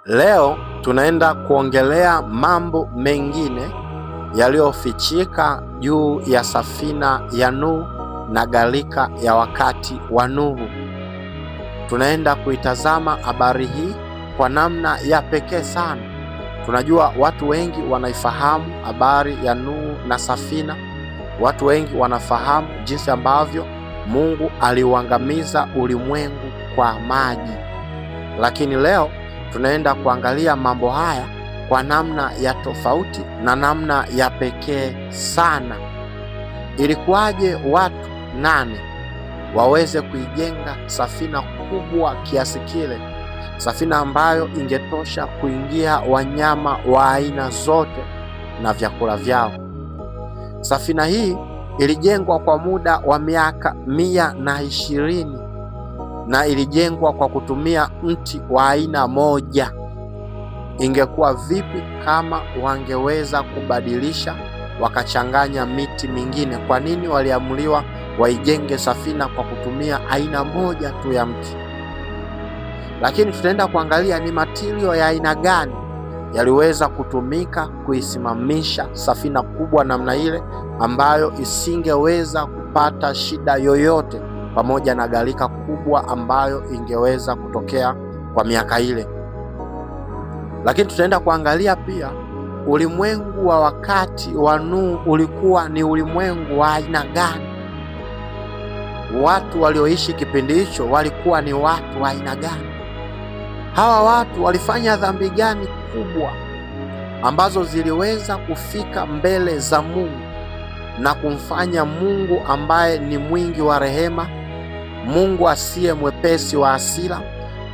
Leo tunaenda kuongelea mambo mengine yaliyofichika juu ya safina ya Nuhu na gharika ya wakati wa Nuhu. Tunaenda kuitazama habari hii kwa namna ya pekee sana. Tunajua watu wengi wanaifahamu habari ya Nuhu na safina. Watu wengi wanafahamu jinsi ambavyo Mungu aliuangamiza ulimwengu kwa maji. Lakini leo tunaenda kuangalia mambo haya kwa namna ya tofauti na namna ya pekee sana. Ilikuwaje watu 8 waweze kuijenga safina kubwa kiasi kile, safina ambayo ingetosha kuingia wanyama wa aina zote na vyakula vyao? Safina hii ilijengwa kwa muda wa miaka 120 na ilijengwa kwa kutumia mti wa aina moja. Ingekuwa vipi kama wangeweza kubadilisha wakachanganya miti mingine? Kwa nini waliamuliwa waijenge safina kwa kutumia aina moja tu ya mti? Lakini tutaenda kuangalia ni material ya aina gani yaliweza kutumika kuisimamisha safina kubwa namna ile, ambayo isingeweza kupata shida yoyote, pamoja na gharika kubwa ambayo ingeweza kutokea kwa miaka ile. Lakini tutaenda kuangalia pia ulimwengu wa wakati wa Nuhu ulikuwa ni ulimwengu wa aina gani? Watu walioishi kipindi hicho walikuwa ni watu wa aina gani? Hawa watu walifanya dhambi gani kubwa ambazo ziliweza kufika mbele za Mungu na kumfanya Mungu ambaye ni mwingi wa rehema, Mungu asiye mwepesi wa hasira,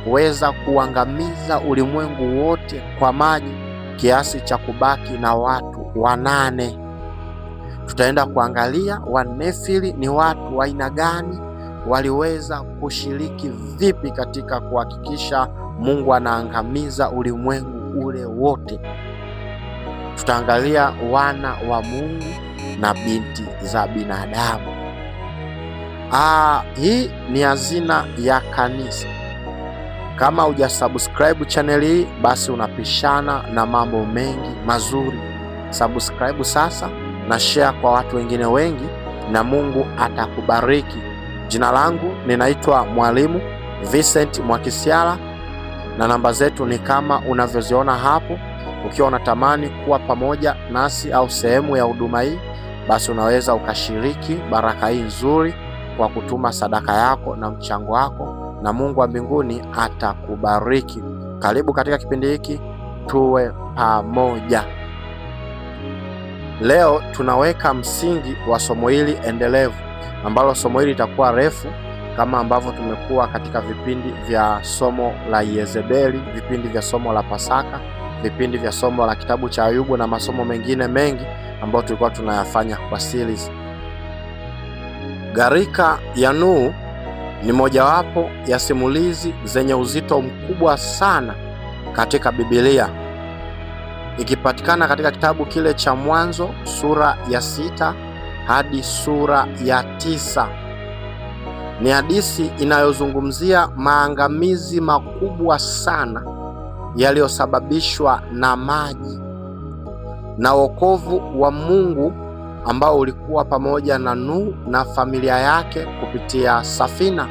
kuweza kuangamiza ulimwengu wote kwa maji kiasi cha kubaki na watu 8? Tutaenda kuangalia Wanefili ni watu wa aina gani, waliweza kushiriki vipi katika kuhakikisha Mungu anaangamiza ulimwengu ule wote. Tutaangalia wana wa Mungu na binti za binadamu. Hii ni Hazina ya Kanisa. Kama hujasubscribe channel hii, basi unapishana na mambo mengi mazuri. Subscribe sasa na share kwa watu wengine wengi, na Mungu atakubariki. Jina langu ninaitwa Mwalimu Vincent Mwakisyala, na namba zetu ni kama unavyoziona hapo. Ukiwa unatamani kuwa pamoja nasi au sehemu ya huduma hii, basi unaweza ukashiriki baraka hii nzuri kwa kutuma sadaka yako na mchango wako, na Mungu wa mbinguni atakubariki. Karibu katika kipindi hiki, tuwe pamoja. Leo tunaweka msingi wa somo hili endelevu, ambalo somo hili litakuwa refu kama ambavyo tumekuwa katika vipindi vya somo la Yezebeli, vipindi vya somo la Pasaka, vipindi vya somo la kitabu cha Ayubu na masomo mengine mengi ambayo tulikuwa tunayafanya kwa series. Gharika ya Nuhu ni mojawapo ya simulizi zenye uzito mkubwa sana katika Biblia, ikipatikana katika kitabu kile cha Mwanzo sura ya 6 hadi sura ya 9. Ni hadithi inayozungumzia maangamizi makubwa sana yaliyosababishwa na maji na wokovu wa Mungu ambao ulikuwa pamoja na Nuhu na familia yake kupitia safina.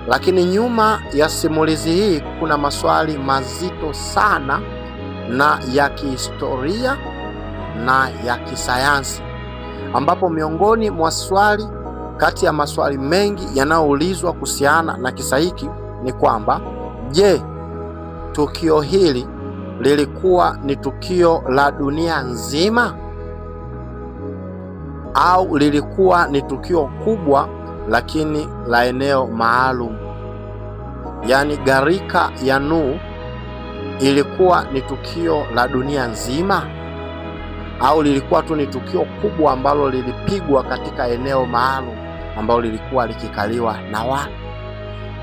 Lakini nyuma ya simulizi hii kuna maswali mazito sana na ya kihistoria na ya kisayansi, ambapo miongoni mwa swali kati ya maswali mengi yanayoulizwa kuhusiana na kisa hiki ni kwamba, je, tukio hili lilikuwa ni tukio la dunia nzima au lilikuwa ni tukio kubwa lakini la eneo maalum? Yaani, gharika ya Nuhu ilikuwa ni tukio la dunia nzima au lilikuwa tu ni tukio kubwa ambalo lilipigwa katika eneo maalum ambalo lilikuwa likikaliwa na watu?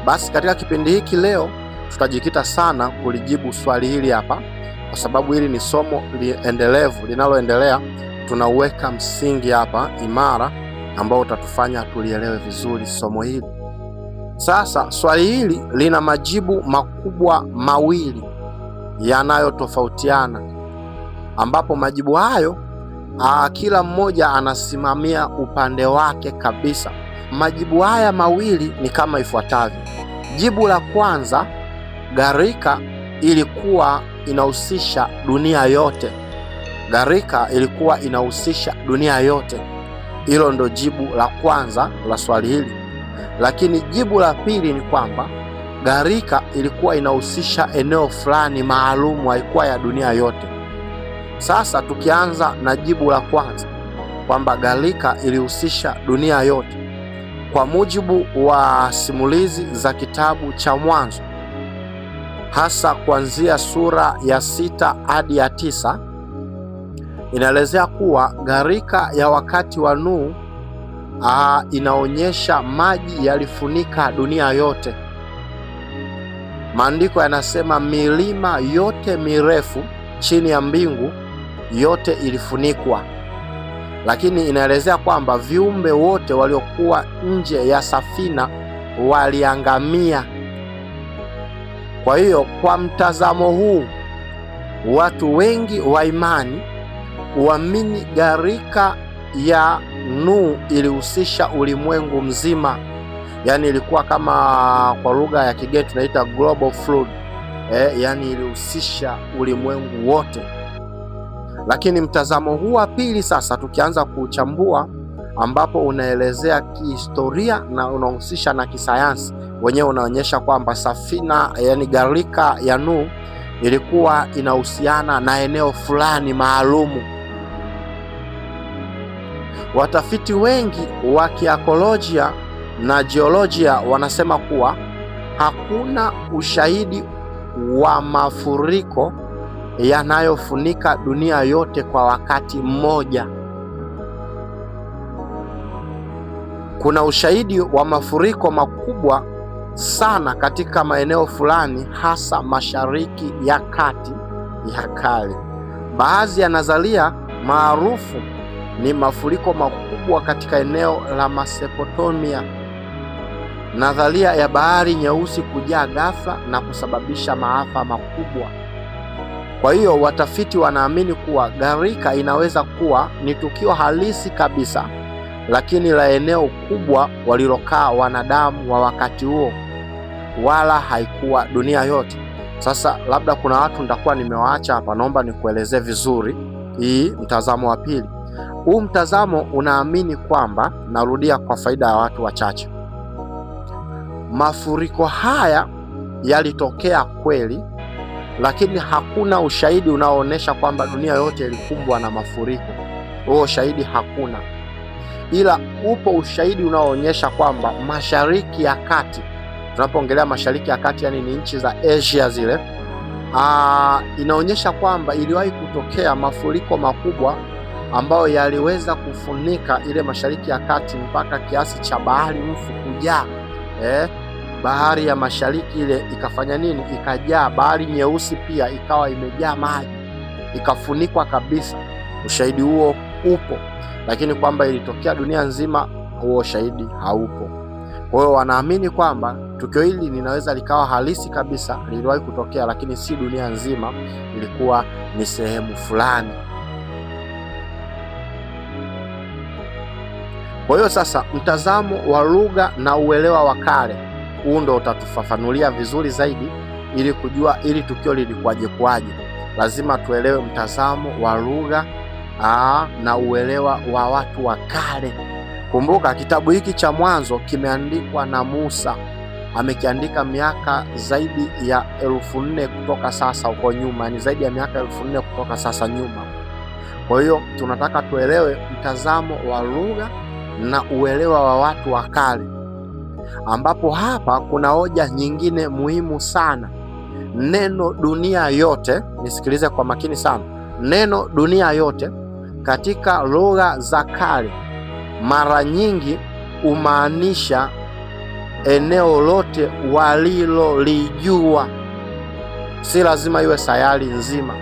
Basi katika kipindi hiki leo tutajikita sana kulijibu swali hili hapa, kwa sababu hili ni somo endelevu linaloendelea. Tunauweka msingi hapa imara ambao utatufanya tulielewe vizuri somo hili. Sasa swali hili lina majibu makubwa mawili yanayotofautiana, ambapo majibu hayo kila mmoja anasimamia upande wake kabisa. Majibu haya mawili ni kama ifuatavyo. Jibu la kwanza, gharika ilikuwa inahusisha dunia yote. Gharika ilikuwa inahusisha dunia yote. Hilo ndo jibu la kwanza la swali hili. Lakini jibu la pili ni kwamba gharika ilikuwa inahusisha eneo fulani maalum, haikuwa ya dunia yote. Sasa tukianza na jibu la kwanza kwamba gharika ilihusisha dunia yote, kwa mujibu wa simulizi za kitabu cha Mwanzo, hasa kuanzia sura ya 6 hadi ya 9, inaelezea kuwa gharika ya wakati wa Nuhu inaonyesha maji yalifunika dunia yote. Maandiko yanasema milima yote mirefu chini ya mbingu yote ilifunikwa, lakini inaelezea kwamba viumbe wote waliokuwa nje ya safina waliangamia. Kwa hiyo kwa mtazamo huu, watu wengi wa imani huamini gharika ya Nuhu ilihusisha ulimwengu mzima, yaani ilikuwa kama, kwa lugha ya kigeni tunaita global flood, yaani ilihusisha ulimwengu wote. Lakini mtazamo huu wa pili sasa tukianza kuchambua, ambapo unaelezea kihistoria na unahusisha na kisayansi, wenyewe unaonyesha kwamba safina, yaani gharika ya Nuhu ilikuwa inahusiana na eneo fulani maalumu. Watafiti wengi wa kiakolojia na jiolojia wanasema kuwa hakuna ushahidi wa mafuriko yanayofunika dunia yote kwa wakati mmoja. Kuna ushahidi wa mafuriko makubwa sana katika maeneo fulani, hasa Mashariki ya Kati ya kale. Baadhi ya nadharia maarufu ni mafuriko makubwa katika eneo la Mesopotamia, nadharia ya Bahari Nyeusi kujaa ghafla na kusababisha maafa makubwa. Kwa hiyo watafiti wanaamini kuwa gharika inaweza kuwa ni tukio halisi kabisa, lakini la eneo kubwa walilokaa wanadamu wa wakati huo, wala haikuwa dunia yote. Sasa labda kuna watu nitakuwa nimewaacha hapa, naomba nikuelezee vizuri hii mtazamo wa pili. Huu mtazamo unaamini kwamba, narudia kwa faida ya watu wachache, mafuriko haya yalitokea kweli, lakini hakuna ushahidi unaoonyesha kwamba dunia yote ilikumbwa na mafuriko. Huo ushahidi hakuna, ila upo ushahidi unaoonyesha kwamba Mashariki ya Kati, tunapoongelea Mashariki ya Kati, yani ni nchi za Asia zile, inaonyesha kwamba iliwahi kutokea mafuriko makubwa ambayo yaliweza kufunika ile Mashariki ya Kati mpaka kiasi cha bahari Mfu kujaa. Bahari ya Mashariki ile ikafanya nini? Ikajaa. Bahari Nyeusi pia ikawa imejaa maji, ikafunikwa kabisa. Ushahidi huo upo, lakini kwamba ilitokea dunia nzima, huo ushahidi haupo. Kwa hiyo wanaamini kwamba tukio hili linaweza likawa halisi kabisa, liliwahi kutokea, lakini si dunia nzima, ilikuwa ni sehemu fulani. Kwa hiyo sasa, mtazamo wa lugha na uelewa wa kale, huu ndo utatufafanulia vizuri zaidi, ili kujua ili tukio lilikuwaje kwaje. Lazima tuelewe mtazamo wa lugha na uelewa wa watu wa kale. Kumbuka kitabu hiki cha Mwanzo kimeandikwa na Musa, amekiandika miaka zaidi ya 1400 kutoka sasa huko nyuma, ni zaidi ya miaka 1400 kutoka sasa nyuma. Kwa hiyo tunataka tuelewe mtazamo wa lugha na uelewa wa watu wa kale, ambapo hapa kuna hoja nyingine muhimu sana. Neno dunia yote, nisikilize kwa makini sana. Neno dunia yote katika lugha za kale mara nyingi humaanisha eneo lote walilolijua, si lazima iwe sayari nzima.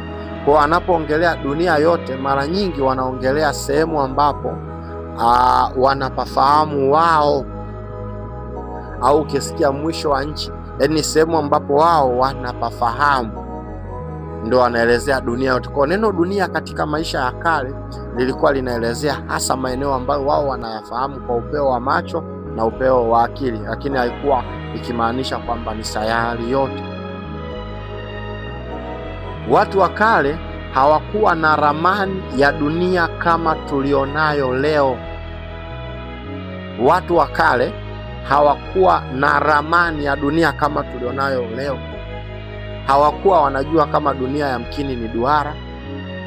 Kwa anapoongelea dunia yote, mara nyingi wanaongelea sehemu ambapo wanapafahamu wao, au ukisikia mwisho wa nchi, yaani sehemu ambapo wao wanapafahamu. ndio anaelezea dunia yote. Kwa neno dunia katika maisha ya kale lilikuwa linaelezea hasa maeneo ambayo wao wanayafahamu kwa upeo wa macho na upeo wa akili, lakini haikuwa ikimaanisha kwamba ni sayari yote. Watu wa kale hawakuwa na ramani ya dunia kama tulionayo leo. Watu wa kale hawakuwa na ramani ya dunia kama tulionayo leo. Hawakuwa wanajua kama dunia yamkini ni duara.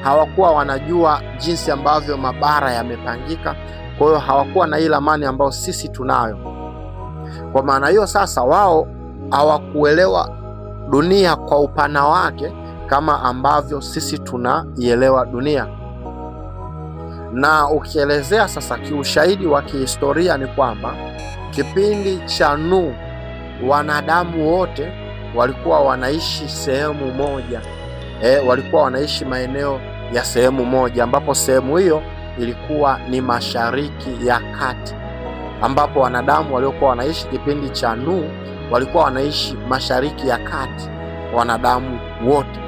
Hawakuwa wanajua jinsi ambavyo mabara yamepangika. Kwa hiyo hawakuwa na hii ramani ambayo sisi tunayo. Kwa maana hiyo sasa, wao hawakuelewa dunia kwa upana wake kama ambavyo sisi tunaielewa dunia. Na ukielezea sasa kiushahidi wa kihistoria ni kwamba kipindi cha Nuhu wanadamu wote walikuwa wanaishi sehemu moja. Walikuwa wanaishi maeneo ya sehemu moja, ambapo sehemu hiyo ilikuwa ni Mashariki ya Kati, ambapo wanadamu waliokuwa wanaishi kipindi cha Nuhu walikuwa wanaishi Mashariki ya Kati, wanadamu wote.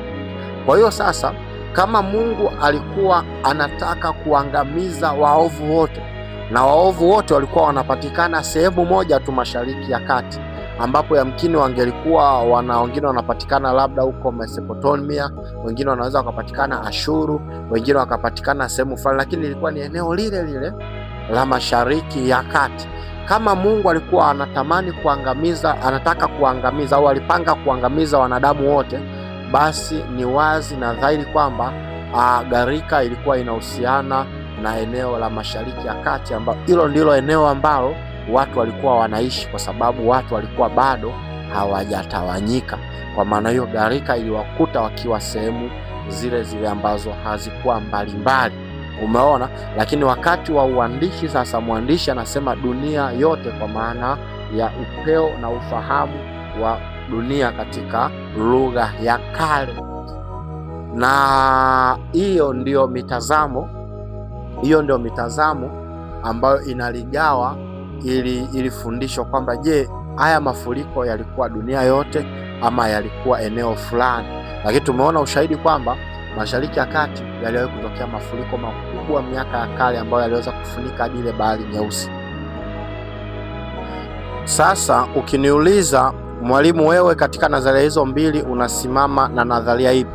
Kwa hiyo sasa, kama Mungu alikuwa anataka kuangamiza waovu wote, na waovu wote walikuwa wanapatikana sehemu moja tu, Mashariki ya Kati, ambapo yamkini wangelikuwa wengine wanapatikana labda huko Mesopotamia, wengine wanaweza wakapatikana Ashuru, wengine wakapatikana sehemu fulani, lakini ilikuwa ni eneo lile lile la Mashariki ya Kati. Kama Mungu alikuwa anataka kuangamiza au alipanga kuangamiza wanadamu wote, basi ni wazi na dhahiri kwamba gharika ilikuwa inahusiana na eneo la Mashariki ya Kati, ambalo hilo ndilo eneo ambalo watu walikuwa wanaishi, kwa sababu watu walikuwa bado hawajatawanyika. Kwa maana hiyo gharika iliwakuta wakiwa sehemu zile zile ambazo hazikuwa mbalimbali. Umeona? Lakini wakati wa uandishi sasa, mwandishi anasema dunia yote, kwa maana ya upeo na ufahamu wa dunia katika lugha ya kale. Na hiyo ndio mitazamo ambayo inaligawa ili fundisho kwamba je, haya mafuriko yalikuwa dunia yote ama yalikuwa eneo fulani. Lakini tumeona ushahidi kwamba Mashariki ya Kati yaliwahi kutokea mafuriko makubwa miaka ya kale ambayo yaliweza kufunika hadi ile Bahari Nyeusi. Sasa ukiniuliza, mwalimu, wewe katika nadharia hizo mbili unasimama na nadharia ipi?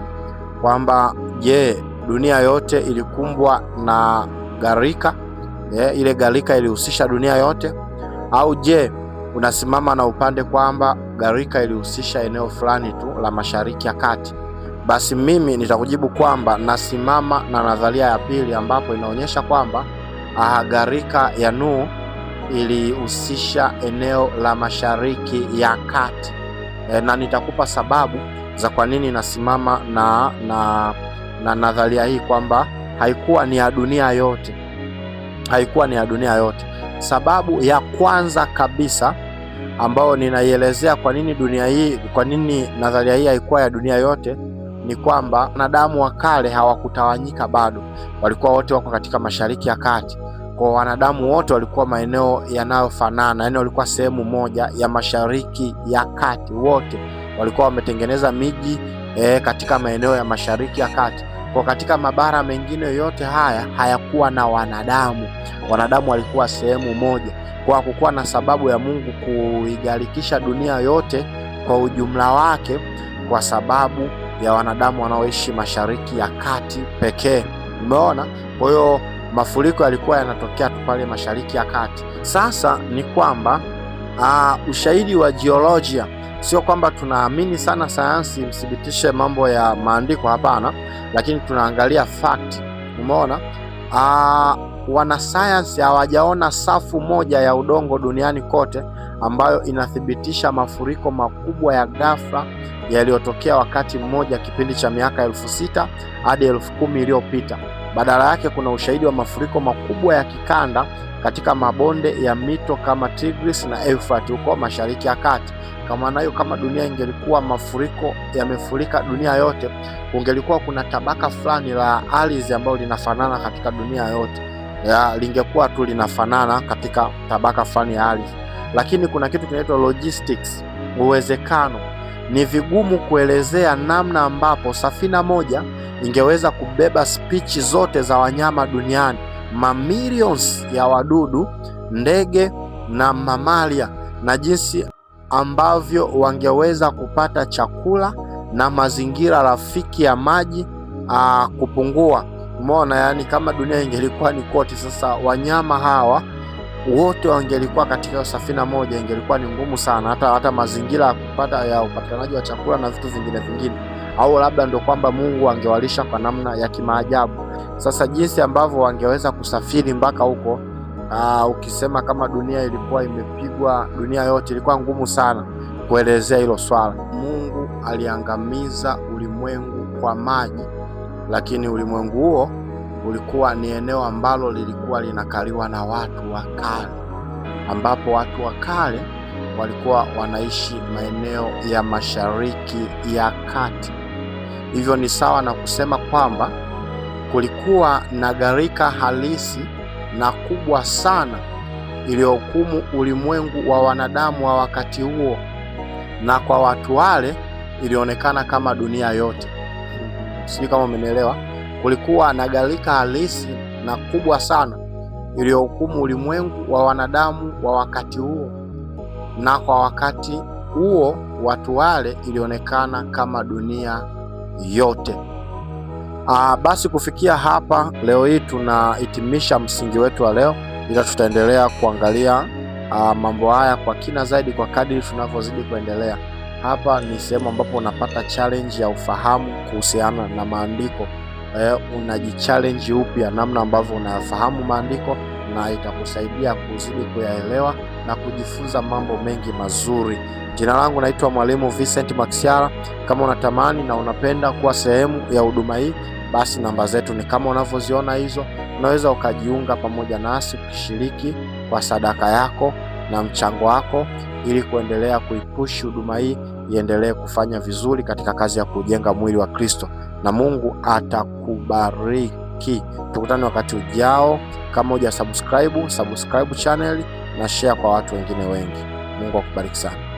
Kwamba je, dunia yote ilikumbwa na gharika? Ile gharika ilihusisha dunia yote? Au je, unasimama na upande kwamba gharika ilihusisha eneo fulani tu la Mashariki ya Kati? Basi mimi nitakujibu kwamba nasimama na nadharia ya pili, ambapo inaonyesha kwamba gharika ya Nuhu ilihusisha eneo la Mashariki ya Kati. Na nitakupa sababu za kwa nini nasimama na nadharia hii kwamba haikuwa ni ya dunia yote. Sababu ya kwanza kabisa ambayo ninaielezea kwa nini nadharia hii haikuwa ya dunia yote ni kwamba wanadamu wa kale hawakutawanyika bado, walikuwa wote wako katika Mashariki ya Kati. Kwa wanadamu wote walikuwa maeneo yanayofanana, yaani walikuwa sehemu moja ya Mashariki ya Kati. Wote walikuwa wametengeneza miji katika maeneo ya Mashariki ya Kati. Kwa katika mabara mengine yote haya hayakuwa na wanadamu walikuwa sehemu moja. Kwa hakukuwa na sababu ya Mungu kuigharikisha dunia yote kwa ujumla wake kwa sababu ya wanadamu wanaoishi Mashariki ya Kati pekee. Umeona? Kwa hiyo mafuriko yalikuwa yanatokea tu pale Mashariki ya Kati. Sasa ni kwamba ushahidi wa jiolojia, sio kwamba tunaamini sana sayansi mthibitishe mambo ya maandiko, hapana, lakini tunaangalia fact. Umeona? Wanasayansi hawajaona safu moja ya udongo duniani kote ambayo inathibitisha mafuriko makubwa ya ghafla yaliyotokea wakati mmoja kipindi cha miaka 6,000 hadi 10,000 iliyopita. Badala yake kuna ushahidi wa mafuriko makubwa ya kikanda katika mabonde ya mito kama Tigris na Euphrates huko Mashariki ya Kati. Kama nayo, kama dunia ingelikuwa mafuriko yamefurika dunia yote, kungelikuwa kuna tabaka fulani la ardhi ambalo linafanana katika dunia yote, lingekuwa tu linafanana katika tabaka fulani ya ardhi. Lakini kuna kitu kinaitwa logistics, uwezekano. ni vigumu kuelezea namna ambapo safina moja ingeweza kubeba spichi zote za wanyama duniani, mamilions ya wadudu, ndege na mamalia, na jinsi ambavyo wangeweza kupata chakula na mazingira rafiki ya maji kupungua. Umeona, yani kama dunia ingelikuwa ni koti, sasa wanyama hawa wote wangelikuwa katika safina moja, ingelikuwa ni ngumu sana hata mazingira ya upatikanaji wa chakula na vitu vingine, au labda ndio kwamba Mungu angewalisha kwa namna ya kimaajabu. Sasa jinsi ambavyo wangeweza kusafiri mpaka huko, ukisema kama dunia ilikuwa imepigwa, dunia yote, ilikuwa ngumu sana kuelezea hilo swala. Mungu aliangamiza ulimwengu kwa maji, lakini ulimwengu huo ulikuwa ni eneo ambalo lilikuwa linakaliwa na watu wa kale, ambapo watu wa kale walikuwa wanaishi maeneo ya Mashariki ya Kati. Hivyo ni sawa na kusema kwamba kulikuwa na gharika halisi na kubwa sana iliyohukumu ulimwengu wa wanadamu wa wakati huo, na kwa watu wale ilionekana kama dunia yote. Sijui kama umenielewa. Kulikuwa na gharika halisi na kubwa sana iliyohukumu ulimwengu wa wanadamu wa wakati huo, na kwa wakati huo watu wale ilionekana kama dunia yote. Basi kufikia hapa leo hii tunahitimisha msingi wetu wa leo, ila tutaendelea kuangalia mambo haya kwa kina zaidi kwa kadri tunavyozidi kuendelea. Hapa ni sehemu ambapo unapata challenge ya ufahamu kuhusiana na maandiko. Unajichallenge upya namna ambavyo unayafahamu maandiko, na itakusaidia kuzidi kuyaelewa na kujifunza mambo mengi mazuri. Jina langu naitwa Mwalimu Vincent Maksiala. Kama unatamani na unapenda kuwa sehemu ya huduma hii, basi namba zetu ni kama unavyoziona hizo. Unaweza ukajiunga pamoja nasi ukishiriki kwa sadaka yako na mchango wako, ili kuendelea kuipush huduma hii iendelee kufanya vizuri katika kazi ya kujenga mwili wa Kristo, na Mungu atakubariki. Tukutane wakati ujao. Kama huja subscribe channel na share kwa watu wengine wengi. Mungu akubariki sana.